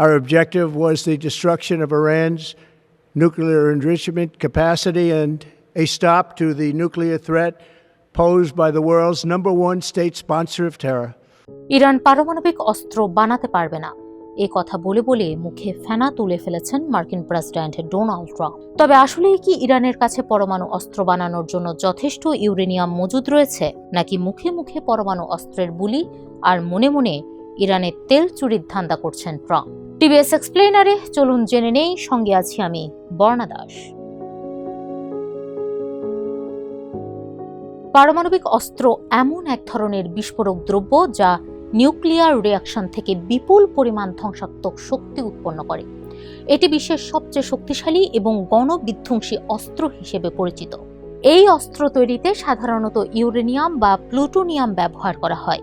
Our objective was the destruction of Iran's nuclear enrichment capacity and a stop to the nuclear threat posed by the world's #1 state sponsor of terror. Iran পারমাণবিক অস্ত্র বানাতে পারবে না এই কথা বলে বলে মুখে ফেনা তুলে ফেলেছেন মার্কিন প্রেসিডেন্ট ডোনাল্ড ট্রাম্প। তবে আসলেই কি ইরানের কাছে পরমাণু অস্ত্র বানানোর জন্য যথেষ্ট ইউরেনিয়াম মজুদ রয়েছে, নাকি মুখে মুখে পরমাণু অস্ত্রের বুলি আর মনে মনে ইরানের তেল চুরির ধান্দা করছেন ট্রাম্প? টিভিএস এক্সপ্লেনারে চলুন জেনে নেই, সঙ্গে আছি আমি বর্ণা দাস। পারমাণবিক অস্ত্র এমন এক ধরনের বিস্ফোরক দ্রব্য যা নিউক্লিয়ার রিঅ্যাকশন থেকে বিপুল পরিমাণ ধ্বংসাত্মক শক্তি উৎপন্ন করে। এটি বিশ্বের সবচেয়ে শক্তিশালী এবং গণবিধ্বংসী অস্ত্র হিসেবে পরিচিত। এই অস্ত্র তৈরিতে সাধারণত ইউরেনিয়াম বা প্লুটোনিয়াম ব্যবহার করা হয়।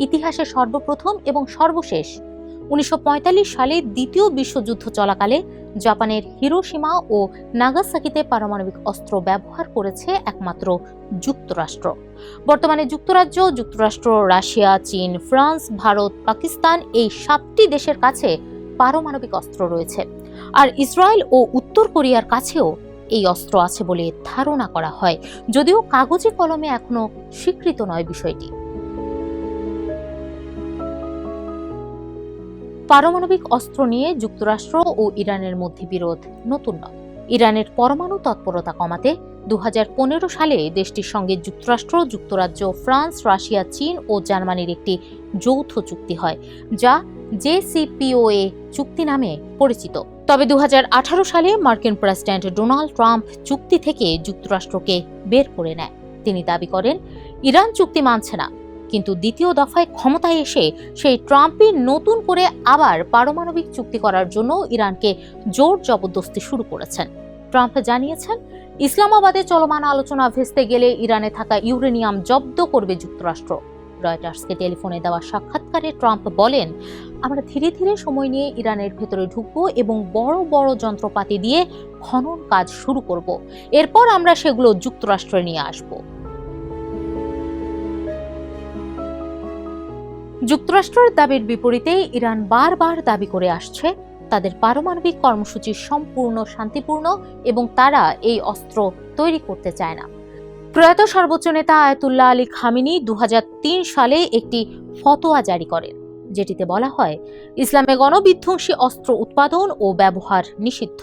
ইতিহাসে সর্বপ্রথম এবং সর্বশেষ 1945 সালে দ্বিতীয় বিশ্বযুদ্ধ চলাকালে জাপানের হিরোশিমা ও নাগাসাকিতে পারমাণবিক অস্ত্র ব্যবহার করেছে একমাত্র যুক্তরাষ্ট্র। বর্তমানে যুক্তরাষ্ট্র, রাশিয়া, চীন, ফ্রান্স, ভারত, পাকিস্তান এই 7টি দেশের কাছে পারমাণবিক অস্ত্র রয়েছে। আর ইসরায়েল ও উত্তর কোরিয়ার কাছেও এই অস্ত্র আছে বলে ধারণা করা হয়, যদিও কাগজে কলমে এখনো স্বীকৃত নয় বিষয়টি। পারমাণবিক অস্ত্র নিয়ে যুক্তরাষ্ট্র ও ইরানের মধ্যে বিরোধ নতুন নয়। ইরানের পরমাণু তৎপরতা কমাতে 2015 সালে দেশটির সঙ্গে যুক্তরাজ্য, ফ্রান্স, রাশিয়া, চীন ও জার্মানির একটি যৌথ চুক্তি হয়, যা JCPOA চুক্তি নামে পরিচিত। তবে 2018 সালে মার্কিন প্রেসিডেন্ট ডোনাল্ড ট্রাম্প চুক্তি থেকে যুক্তরাষ্ট্রকে বের করে নেয়। তিনি দাবি করেন ইরান চুক্তি মানছে না, কিন্তু দ্বিতীয় দফায় ক্ষমতায় এসে সেই ট্রাম্পই নতুন করে আবার পারমাণবিক চুক্তি করার জন্য ইরানকে জোর জবরদস্তি শুরু করেছেন। ট্রাম্প জানিয়েছেন ইসলামাবাদে চলমান আলোচনা ভেস্তে গেলে ইরানে থাকা ইউরেনিয়াম জব্দ করবে যুক্তরাষ্ট্র। রয়টার্সকে টেলিফোনে দেওয়া সাক্ষাৎকারে ট্রাম্প বলেন, আমরা ধীরে ধীরে সময় নিয়ে ইরানের ভেতরে ঢুকবো এবং বড় বড় যন্ত্রপাতি দিয়ে খনন কাজ শুরু করব। এরপর আমরা সেগুলো যুক্তরাষ্ট্রে নিয়ে আসব। যুক্তরাষ্ট্রের দাবির বিপরীতে ইরান বারবার দাবি করে আসছে তাদের পারমাণবিক কর্মসূচি সম্পূর্ণ শান্তিপূর্ণ এবং তারা এই অস্ত্র তৈরি করতে চায় না। প্রয়াত সর্বোচ্চ নেতা আয়াতুল্লাহ আলী খামেনি 2003 সালে একটি ফতোয়া জারি করেন, যেটিতে বলা হয় ইসলামে গণবিধ্বংসী অস্ত্র উৎপাদন ও ব্যবহার নিষিদ্ধ।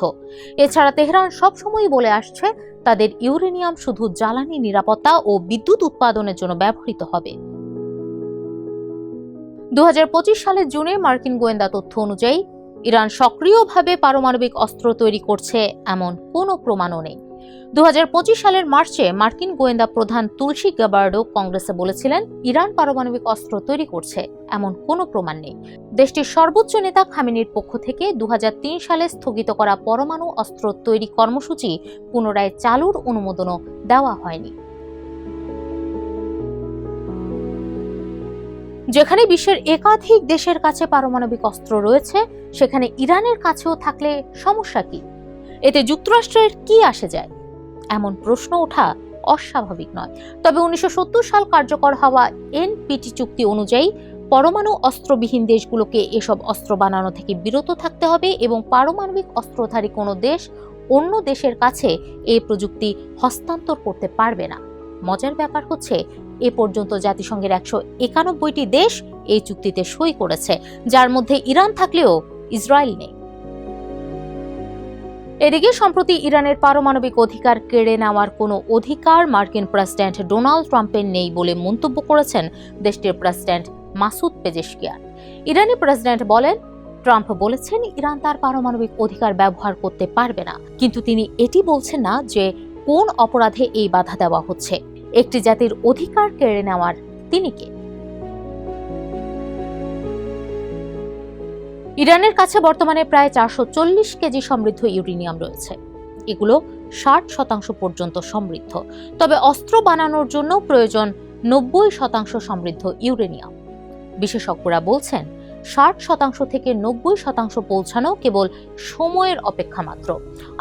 এছাড়া তেহরান সবসময় বলে আসছে তাদের ইউরেনিয়াম শুধু জ্বালানি নিরাপত্তা ও বিদ্যুৎ উৎপাদনের জন্য ব্যবহৃত হবে। 2025 সালের জুনে মার্কিন গোয়েন্দা তথ্য অনুযায়ী ইরান সক্রিয়ভাবে পারমাণবিক অস্ত্র তৈরি করছে এমন কোনো প্রমাণও নেই। 2025 সালের মার্চে মার্কিন গোয়েন্দা প্রধান তুলসী গ্যাবার্ডো কংগ্রেসে বলেছিলেন ইরান পারমাণবিক অস্ত্র তৈরি করছে এমন কোনো প্রমাণ নেই। দেশটির সর্বোচ্চ নেতা খামেনির পক্ষ থেকে 2003 সালে স্থগিত করা পরমাণু অস্ত্র তৈরি কর্মসূচি পুনরায় চালুর অনুমোদনও দেওয়া হয়নি। যেখানে বিশ্বের একাধিক দেশের কাছে পারমাণবিক অস্ত্র রয়েছে, সেখানে ইরানের কাছেও থাকলে সমস্যা কি? এতে যুক্তরাষ্ট্রের কি আসে যায়? এমন প্রশ্ন ওঠা অস্বাভাবিক নয়। তবে 1970 সাল কার্যকর হওয়া NPT চুক্তি অনুযায়ী পরমাণু অস্ত্রবিহীন দেশগুলোকে এসব অস্ত্র বানানো থেকে বিরত থাকতে হবে এবং পারমাণবিক অস্ত্রধারী কোনো দেশ অন্য দেশের কাছে এই প্রযুক্তি হস্তান্তর করতে পারবে না। মজার ব্যাপার হচ্ছে এ পর্যন্ত জাতিসংঘের 191টি দেশ এই চুক্তিতে সই করেছে, যার মধ্যে ইরান থাকলেও ইসরায়েল নেই। এদিকে সম্প্রতি ইরানের পারমাণবিক অধিকার কেড়ে নেওয়ার কোনো অধিকার মার্কিন প্রেসিডেন্ট ডোনাল্ড ট্রাম্পের নেই বলে মন্তব্য করেছেন দেশটির প্রেসিডেন্ট মাসুদ পেজেশকিয়ান। ইরানি প্রেসিডেন্ট বলেন, ট্রাম্প বলেছেন ইরান তার পারমাণবিক অধিকার ব্যবহার করতে পারবে না, কিন্তু তিনি এটি বলছেন না যে কোন অপরাধে এই বাধা দেওয়া হচ্ছে। একটি জাতির অধিকার কেড়ে নেওয়ার তিনি কে? ইরানের কাছে বর্তমানে প্রায় 440 কেজি সমৃদ্ধ ইউরেনিয়াম রয়েছে। এগুলো 60% পর্যন্ত সমৃদ্ধ। তবে অস্ত্র বানানোর জন্য প্রয়োজন 90% সমৃদ্ধ ইউরেনিয়াম। বিশেষজ্ঞরা বলছেন 60% থেকে 90% পৌঁছানো কেবল সময়ের অপেক্ষা মাত্র।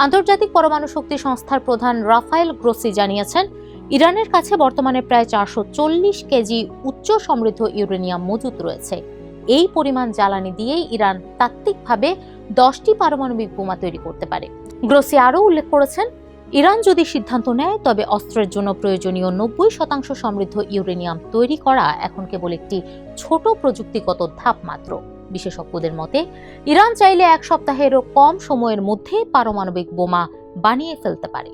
আন্তর্জাতিক পরমাণু শক্তি সংস্থার প্রধান রাফায়েল গ্রোসি জানিয়েছেন, ইরানের কাছে বর্তমানে প্রায় 440 কেজি উচ্চ সমৃদ্ধ ইউরেনিয়াম মজুদ রয়েছে। এই পরিমাণ জ্বালানি দিয়েই ইরান তাত্ত্বিকভাবে 10টি পারমাণবিক বোমা তৈরি করতে পারে। গ্রোসি আরও উল্লেখ করেছেন, ইরান যদি সিদ্ধান্ত নেয় তবে অস্ত্রের জন্য প্রয়োজনীয় 90% সমৃদ্ধ ইউরেনিয়াম তৈরি করা এখন কেবল একটি ছোট প্রযুক্তিগত ধাপ মাত্র। বিশেষজ্ঞদের মতে, ইরান চাইলে 1 সপ্তাহেরও কম সময়ের মধ্যে পারমাণবিক বোমা বানিয়ে ফেলতে পারে।